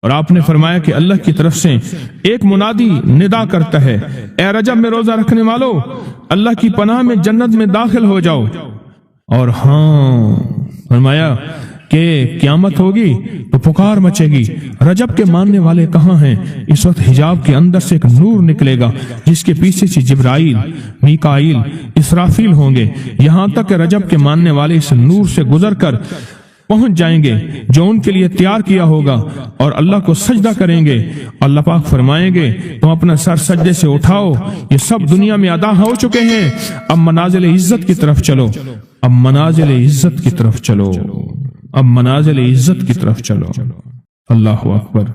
اور آپ نے فرمایا کہ اللہ کی طرف سے ایک منادی ندا کرتا ہے، اے رجب میں روزہ رکھنے والو، اللہ کی پناہ میں جنت میں داخل ہو جاؤ۔ اور ہاں فرمایا کہ قیامت ہوگی تو پکار مچے گی، رجب کے ماننے والے کہاں ہیں؟ اس وقت حجاب کے اندر سے ایک نور نکلے گا جس کے پیچھے سے جبرائیل، میکائیل، اسرافیل ہوں گے، یہاں تک کہ رجب کے ماننے والے اس نور سے گزر کر پہنچ جائیں گے جو ان کے لیے تیار کیا ہوگا، اور اللہ کو سجدہ کریں گے۔ اللہ پاک فرمائیں گے تم اپنا سر سجدے سے اٹھاؤ، یہ سب دنیا میں ادا ہو چکے ہیں، اب منازل عزت کی طرف چلو، اب منازل عزت کی طرف چلو، اب منازل عزت کی طرف چلو۔ اللہ اکبر۔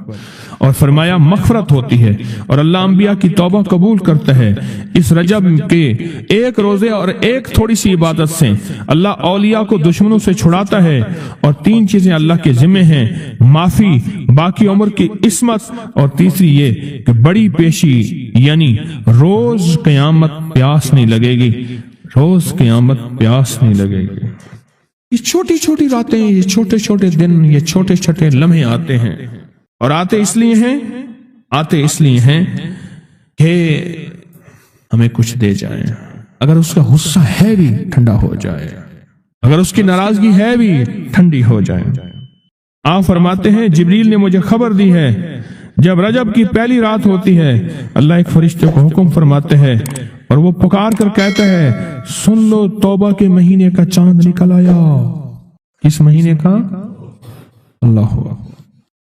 اور فرمایا مغفرت ہوتی ہے اور اللہ انبیاء کی توبہ قبول کرتا ہے۔ اس رجب کے ایک روزے اور ایک تھوڑی سی عبادت سے اللہ اولیاء کو دشمنوں سے چھڑاتا ہے، اور تین چیزیں اللہ کے ذمہ ہیں، معافی، باقی عمر کی عصمت، اور تیسری یہ کہ بڑی پیشی، یعنی روز قیامت پیاس نہیں لگے گی، روز قیامت پیاس نہیں لگے گی۔ یہ چھوٹی چھوٹی راتیں، یہ چھوٹے چھوٹے دن، یہ چھوٹے چھوٹے لمحے آتے ہیں، اور آتے اس لیے ہیں کہ ہمیں کچھ دے جائیں۔ اگر اس کا غصہ ہے بھی ٹھنڈا ہو جائے، اگر اس کی ناراضگی ہے بھی ٹھنڈی ہو جائے۔ آپ فرماتے ہیں جبریل نے مجھے خبر دی ہے جب رجب کی پہلی رات ہوتی ہے، اللہ ایک فرشتے کو حکم فرماتے ہیں اور وہ پکار کر کہتا ہے سن لو توبہ کے مہینے کا چاند نکل آیا۔ کس مہینے کا؟ اللہ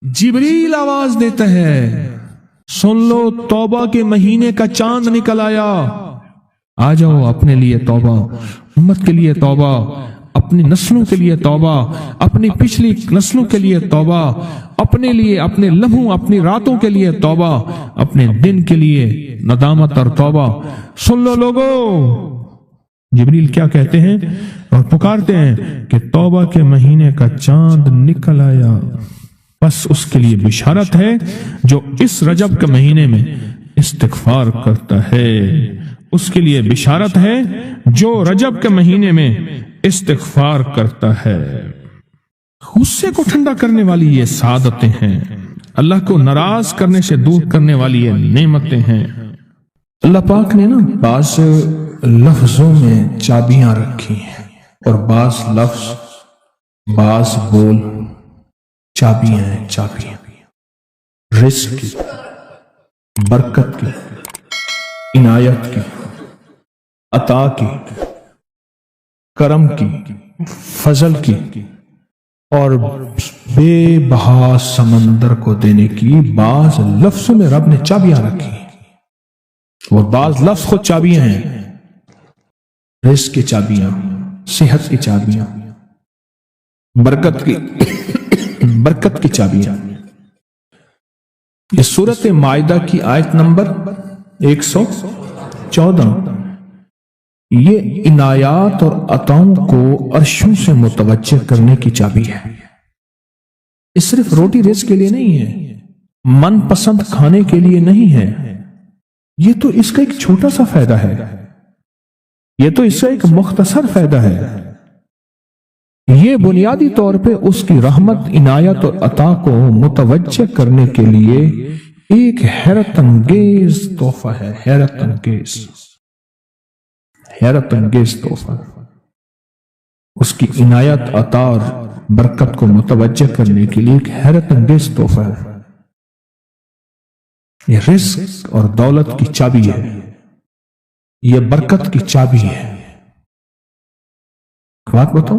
جبریل آواز دیتا ہے سن لو توبہ کے مہینے کا چاند نکل آیا، آ جاؤ اپنے لیے توبہ، امت کے لیے توبہ، اپنی نسلوں کے لیے توبہ، اپنی پچھلی نسلوں کے لیے توبہ، اپنے لیے، اپنے لمحوں، اپنی راتوں کے لیے توبہ، اپنے دن کے لیے ندامت اور توبہ۔ سن لو لوگو، جبریل کیا کہتے ہیں اور پکارتے ہیں کہ توبہ کے مہینے کا چاند نکل آیا۔ بس اس کے لیے بشارت ہے جو اس رجب کے مہینے میں استغفار کرتا ہے، اس کے لیے بشارت ہے جو رجب کے مہینے میں استغفار کرتا ہے۔ غصے کو ٹھنڈا کرنے والی یہ سعادتیں ہیں، اللہ کو ناراض کرنے سے دور کرنے والی یہ نعمتیں ہیں۔ اللہ پاک نے بعض لفظوں میں چابیاں رکھی ہیں، اور بعض لفظ، بعض بول چابیاں ہیں، چابیاں رزق کی، برکت کی، عنایت کی، عطا کی، کرم کی، فضل کی، اور بے بہا سمندر کو دینے کی بعض لفظوں میں رب نے چابیاں رکھی ہیں، اور بعض لفظ خود چابیاں ہیں، رزق کی چابیاں، صحت کی چابیاں، برکت کی چابیاں۔ یہ سورۃ مائدہ کی آیت نمبر 114، یہ عنایات اور عطاؤں کو عرشوں سے متوجہ کرنے کی چابی ہے۔ یہ صرف روٹی رزق کے لیے نہیں ہے، من پسند کھانے کے لیے نہیں ہے، یہ تو اس کا ایک چھوٹا سا فائدہ ہے، یہ تو اس کا ایک مختصر فائدہ ہے۔ یہ بنیادی طور پہ اس کی رحمت، عنایت اور عطا کو متوجہ کرنے کے لیے ایک حیرت انگیز تحفہ ہے، حیرت انگیز تحفہ، اس کی عنایت، عطا اور برکت کو متوجہ کرنے کے لیے ایک حیرت انگیز تحفہ ہے۔ یہ رزق اور دولت کی چابی ہے، یہ برکت کی چابی ہے۔ بات بتاؤ،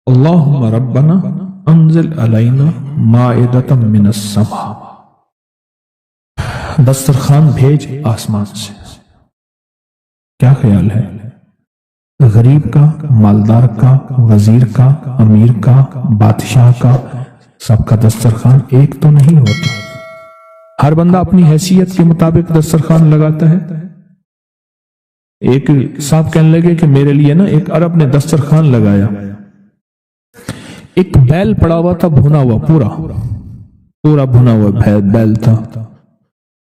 اللہم ربنا انزل علینا مائدۃ من السماء، دسترخوان بھیج آسمان سے۔ کیا خیال ہے؟ غریب کا، مالدار کا، وزیر کا، امیر کا، بادشاہ کا، سب کا دسترخوان ایک تو نہیں ہوتا، ہر بندہ اپنی حیثیت کے مطابق دسترخوان لگاتا ہے۔ ایک صاحب کہنے لگے کہ میرے لیے ایک عرب نے دسترخوان لگایا، ایک بیل پڑا ہوا تھا، بھنا ہوا، پورا بھنا ہوا بیل تھا،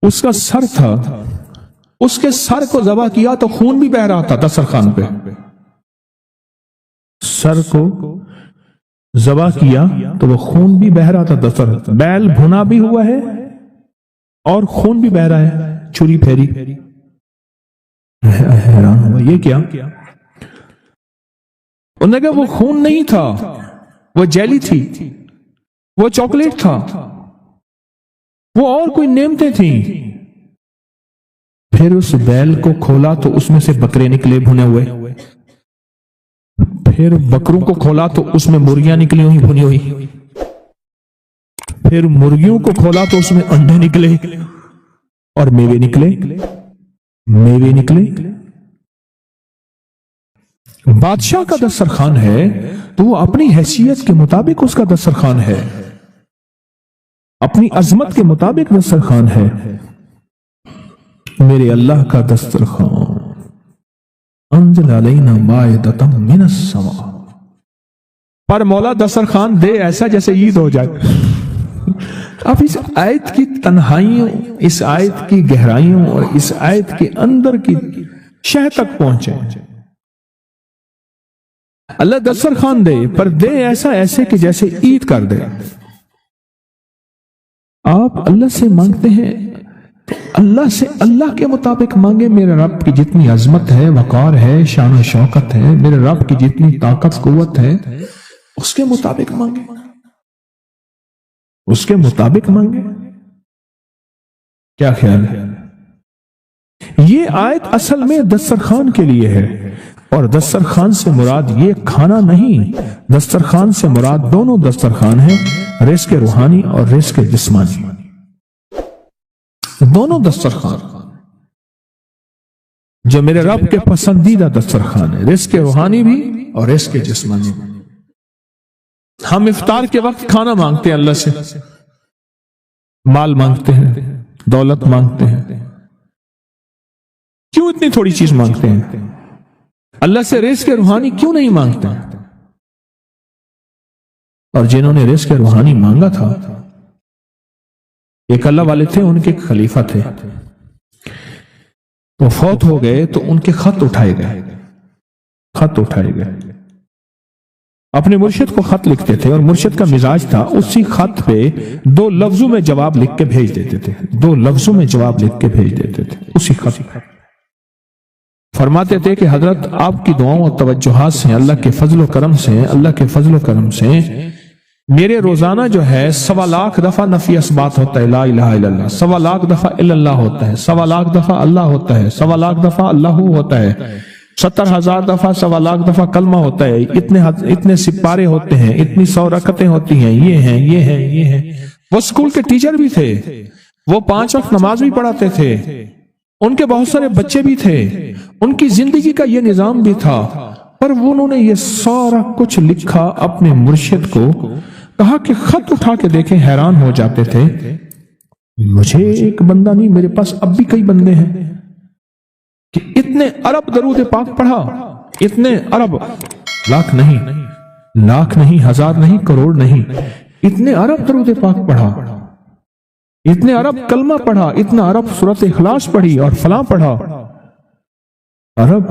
اس کا سر تھا، اس کے سر کو ذبح کیا تو خون بھی بہ رہا تھا دسترخوان پہ، سر کو ذبح کیا تو وہ خون بھی بہ رہا تھا دستر، بیل بھنا بھی ہوا ہے اور خون بھی بہ رہا ہے، چھری پھیری۔ حیران ہوا یہ کیا؟ انہوں نے کہا وہ خون نہیں تھا، وہ جیلی تھی، وہ چاکلیٹ تھا، وہ اور کوئی نعمتیں تھیں۔ پھر اس بیل کو کھولا تو اس میں سے بکرے نکلے بھنے ہوئے، پھر بکروں کو کھولا تو اس میں مرغیاں نکلی ہوئی بھنی ہوئی، پھر مرغیوں کو کھولا تو اس میں انڈے نکلے اور میوے نکلے۔ بادشاہ کا دسترخوان ہے تو وہ اپنی حیثیت کے مطابق اس کا دسترخوان ہے، اپنی عظمت کے مطابق دسترخوان ہے۔ میرے اللہ کا دسترخوان انزل علینا مائدۃ من السماء، پر مولا دسترخوان دے ایسا جیسے عید ہو جائے۔ اب اس آیت کی تنہائیوں، اس آیت کی گہرائیوں اور اس آیت کے اندر کی شہ تک پہنچے۔ اللہ دسترخوان دے پر دے ایسا ایسے کہ جیسے عید کر دے۔ آپ اللہ سے مانگتے ہیں تو اللہ سے اللہ کے مطابق مانگے۔ میرے رب کی جتنی عظمت ہے، وقار ہے، شان و شوکت ہے، میرے رب کی جتنی طاقت قوت ہے، اس کے مطابق مانگے، اس کے مطابق مانگے۔ کیا خیال ہے؟ یہ آیت اصل میں دسترخوان کے لیے ہے، اور دسترخوان سے مراد یہ کھانا نہیں، دسترخوان سے مراد دونوں دسترخوان ہیں، رزق روحانی اور رزق جسمانی، دونوں دسترخوان جو میرے رب کے پسندیدہ دسترخوان ہے، رزق روحانی بھی اور رزق جسمانی بھی۔ ہم افطار کے وقت کھانا مانگتے ہیں، اللہ سے مال مانگتے ہیں، دولت مانگتے ہیں، کیوں اتنی تھوڑی چیز مانگتے ہیں؟ اللہ سے رزق روحانی کیوں نہیں مانگتے؟ اور جنہوں نے رزق روحانی مانگا تھا، ایک اللہ والے تھے، ان کے خلیفہ تھے، وہ فوت ہو گئے تو ان کے خط اٹھائے گئے، اپنے مرشد کو خط لکھتے تھے، اور مرشد کا مزاج تھا اسی خط پہ 2 لفظوں میں جواب لکھ کے بھیج دیتے تھے، 2 لفظوں میں جواب لکھ کے بھیج دیتے تھے اسی خط پہ۔ فرماتے تھے کہ حضرت آپ کی دعاؤں اور توجہات سے، اللہ کے فضل و کرم سے میرے روزانہ جو ہے 1.25 لاکھ دفعہ نفی اثبات ہوتا ہے، لا الہ الا اللہ، 1.25 لاکھ دفعہ الا اللہ ہوتا ہے، 1.25 لاکھ دفعہ اللہ ہوتا ہے، 1.25 لاکھ دفعہ اللہ ہوتا ہے، 70,000 دفعہ 1.25 لاکھ دفعہ کلمہ ہوتا ہے، اتنے سپارے ہوتے ہیں، اتنی 100 رکعتیں ہوتی ہیں، یہ ہیں۔ وہ اسکول کے ٹیچر بھی تھے، وہ 5 وقت نماز بھی پڑھاتے تھے، ان کے بہت سارے بچے بھی تھے، ان کی زندگی کا یہ نظام بھی تھا، پر انہوں نے یہ سارا کچھ لکھا اپنے مرشد کو، کہا کہ خط اٹھا کے دیکھیں، حیران ہو جاتے تھے، مجھے ایک بندہ نہیں، میرے پاس اب بھی کئی بندے ہیں کہ اتنے ارب درود پاک پڑھا، اتنے ارب، لاکھ نہیں، ہزار نہیں، کروڑ نہیں، اتنے ارب درود پاک پڑھا، اتنے ارب کلمہ پڑھا، اتنا ارب سورۃ اخلاص پڑھی اور فلاں پڑھا، ارب۔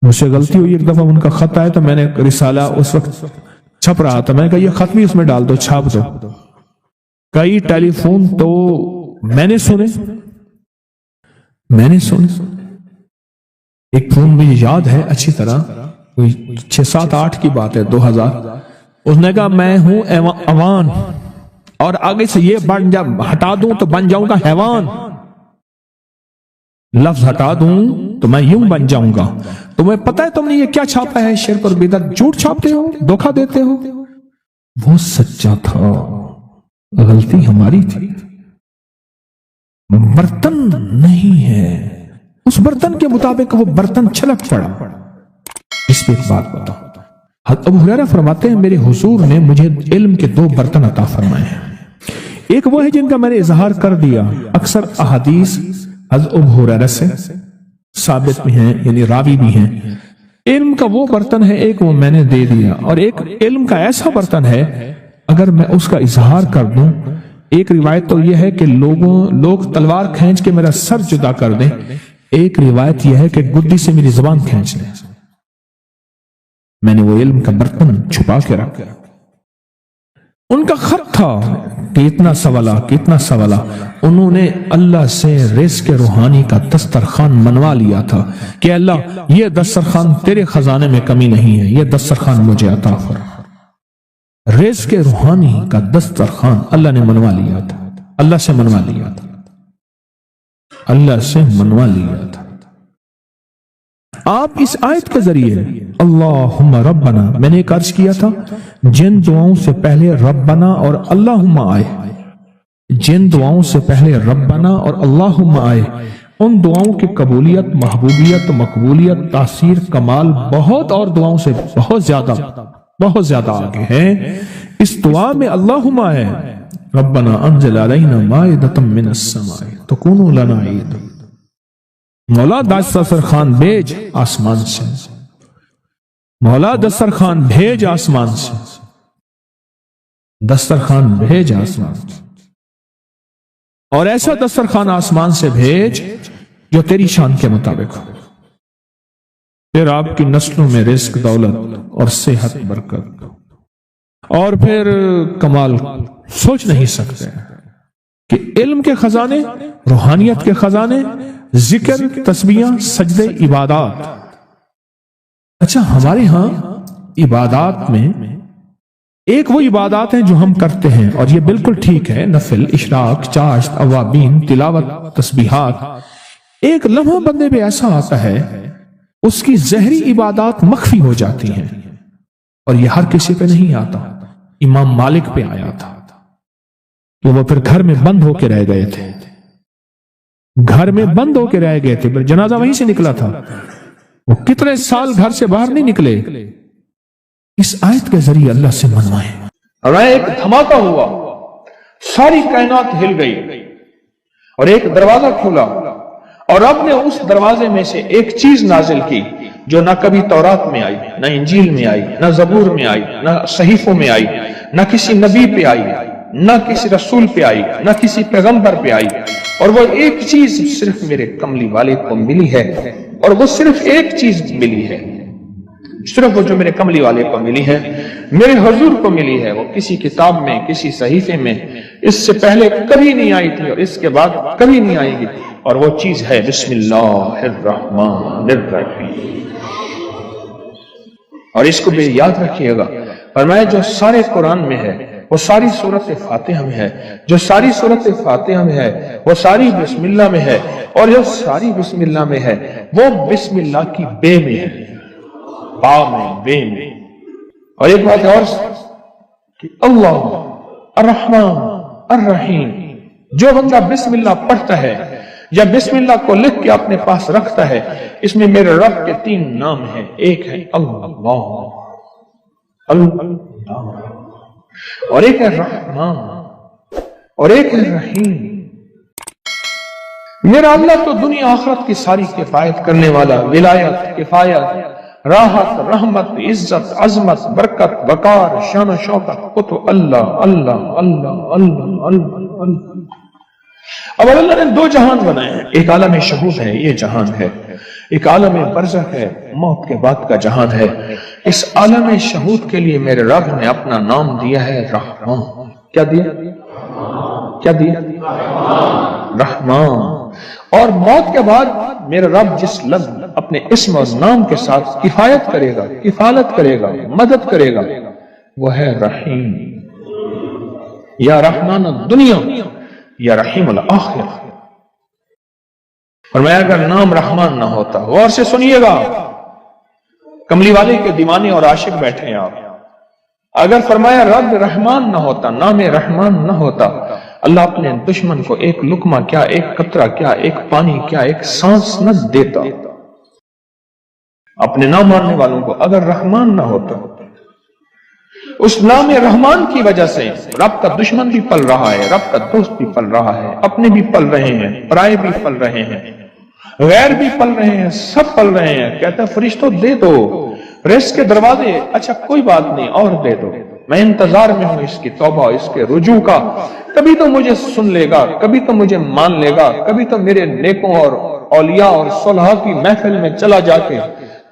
مجھ سے غلطی ہوئی، ایک دفعہ ان کا خط آیا تو میں نے رسالہ اس وقت چھپ رہا تھا، میں نے کہا یہ خط بھی اس میں ڈال دو، چھاپ دو۔ کئی ٹیلی فون تو میں نے سنے، ایک فون مجھے یاد ہے اچھی طرح، کوئی 6-7-8 کی بات ہے، 2000، اس نے کہا میں ہوں اوان، اور آگے سے یہ بن جا ہٹا دوں تو بن جاؤں گا حیوان، لفظ ہٹا دوں تو میں یوں بن جاؤں گا۔ تمہیں پتہ ہے تم نے یہ کیا چھاپا ہے؟ شرک اور بدعت، جھوٹ چھاپتے ہو، دھوکہ دیتے ہو۔ وہ سچا تھا، غلطی ہماری تھی، برتن نہیں ہے، اس برتن کے مطابق وہ برتن چھلک پڑا۔ اس پہ ایک بات بتاؤ، حضرت ابو ہریرہ فرماتے ہیں میرے حضور نے مجھے علم کے 2 برتن عطا فرمائے ہیں، ایک وہ ہے جن کا میں نے اظہار کر دیا، اکثر احادیث حضرت ابو ہریرہ سے ثابت بھی ہیں، یعنی راوی بھی ہیں، علم کا وہ برتن ہے، ایک وہ میں نے دے دیا، اور ایک علم کا ایسا برتن ہے اگر میں اس کا اظہار کر دوں، ایک روایت تو یہ ہے کہ لوگ تلوار کھینچ کے میرا سر جدا کر دیں، ایک روایت یہ ہے کہ گدی سے میری زبان کھینچ لیں۔ میں نے وہ علم کا برتن چھپا کے رکھا۔ ان کا خط تھا کہ اتنا سوالا انہوں نے اللہ سے رزق روحانی کا دسترخوان منوا لیا تھا کہ اللہ یہ دسترخوان تیرے خزانے میں کمی نہیں ہے، یہ دسترخوان مجھے عطا فرما۔ رزق روحانی کا دسترخوان اللہ نے منوا لیا تھا، اللہ سے منوا لیا تھا، اللہ سے منوا لیا تھا۔ آپ اس آیت کے ذریعے اللہم ربنا، میں نے ایک عرض کیا تھا جن دعاؤں سے پہلے ربنا اور اللہم آئے، جن دعاؤں سے پہلے ربنا اور اللہم آئے، ان دعاؤں کی قبولیت، محبوبیت، مقبولیت، تاثیر، کمال بہت اور دعاؤں سے بہت زیادہ آگے ہے۔ اس دعا میں اللہم آئے ربنا انزل علینا مائدۃ من السماء تکون لنا عید، مولا دسترخوان بھیج آسمان سے، مولا دسترخوان بھیج آسمان سے، دسترخوان بھیج آسمان سے، اور ایسا دسترخوان آسمان سے بھیج جو تیری شان کے مطابق ہو، پھر آپ کی نسلوں میں رزق، دولت اور صحت، برکت، اور پھر کمال سوچ نہیں سکتے کہ علم کے خزانے، روحانیت کے خزانے، ذکر، تسبیحاں، سجدے، عبادات۔ اچھا، ہمارے ہاں عبادات میں ایک وہ عبادات ہیں جو ہم کرتے ہیں اور یہ بالکل ٹھیک ہے، نفل، اشراق، چاشت، اوابین، تلاوت، تسبیحات۔ ایک لمحہ بندے پہ ایسا آتا ہے اس کی ظاہری عبادات مخفی ہو جاتی ہیں، اور یہ ہر کسی پہ نہیں آتا۔ امام مالک پہ آیا تھا کہ وہ پھر گھر میں بند ہو کے رہ گئے تھے، گھر میں بند ہو کے رہ گئے تھے، پھر جنازہ وہیں سے نکلا تھا، وہ کتنے سال گھر سے باہر نہیں نکلے۔ اس آیت کے ذریعے اللہ سے منوائے، اور ایک دھماکہ ہوا، ساری کائنات ہل گئی، اور ایک دروازہ کھولا، اور رب نے اس دروازے میں سے ایک چیز نازل کی جو نہ کبھی تورات میں آئی، نہ انجیل میں آئی، نہ زبور میں آئی، نہ صحیفوں میں آئی، نہ کسی نبی پہ آئی، نہ کسی رسول پہ آئی، نہ کسی پیغمبر پہ آئی، اور وہ ایک چیز صرف میرے کملی والے کو ملی ہے، اور وہ صرف ایک چیز ملی ہے، صرف وہ جو میرے کملی والے کو ملی ہے، میرے حضور کو ملی ہے، وہ کسی کتاب میں، کسی صحیفے میں اس سے پہلے کبھی نہیں آئی تھی، اور اس کے بعد کبھی نہیں آئے گی، اور وہ چیز ہے بسم اللہ الرحمن الرحیم۔ اور اس کو بھی یاد رکھیے گا، فرمایا جو سارے قرآن میں ہے وہ ساری سورت فاتحہ میں ہے، جو ساری سورت فاتحہ میں ہے وہ ساری بسم اللہ میں ہے، اور جو ساری بسم اللہ میں ہے وہ بسم اللہ کی بے میں ہے، با میں، بے میں۔ اور ایک بات اور کہ اللہ الرحمن الرحیم، جو بندہ بسم اللہ پڑھتا ہے یا بسم اللہ کو لکھ کے اپنے پاس رکھتا ہے، اس میں میرے رب کے 3 نام ہیں، ایک ہے اللہ، اور ایک ہے رحمان، اور ایک ہے رحیم۔ میرا اللہ تو دنیا آخرت کی ساری کفایت کرنے والا، ولایت، کفایت، راحت، رحمت، عزت، عظمت، برکت، وقار، شان و شوکت، وہ تو اللہ اللہ اللہ اللہ اللہ اللہ۔ اب اللہ نے 2 جہان بنائے ہیں، ایک عالم شہود ہے، یہ جہان ہے، ایک عالم برزخ ہے، موت کے بعد کا جہان ہے۔ اس عالم شہود کے لیے میرے رب نے اپنا نام دیا ہے رحمان۔ کیا دیا؟ کیا دیا؟ رحمان۔ اور موت کے بعد میرے رب جس لفظ اپنے اسم اور نام کے ساتھ کفایت کرے گا، کفالت کرے گا، مدد کرے گا، وہ ہے رحیم۔ یا رحمان الدنیا یا رحیم الآخرہ۔ اور میں اگر نام رحمان نہ ہوتا، غور سے سنیے گا، کملی والے کے دیوانے اور عاشق بیٹھے ہیں آپ، اگر فرمایا رب رحمان نہ ہوتا، نام رحمان نہ ہوتا، اللہ اپنے دشمن کو ایک لقمہ کیا، ایک قطرہ کیا، ایک پانی کیا، ایک سانس نہ دیتا۔ اپنے نہ ماننے والوں کو اگر رحمان نہ ہوتا، اس نام رحمان کی وجہ سے رب کا دشمن بھی پل رہا ہے، رب کا دوست بھی پل رہا ہے، اپنے بھی پل رہے ہیں، پرائے بھی پل رہے ہیں، غیر بھی پل رہے ہیں، سب پل رہے ہیں۔ کہتا ہے فرشتوں دے دو رزق کے دروازے، اچھا کوئی بات نہیں اور دے دو، میں انتظار میں ہوں اس کی توبہ، اس کے رجوع کا، کبھی تو مجھے سن لے گا، کبھی تو مجھے مان لے گا، کبھی تو میرے نیکوں اور اولیاء اور صلحاء کی محفل میں چلا جا کے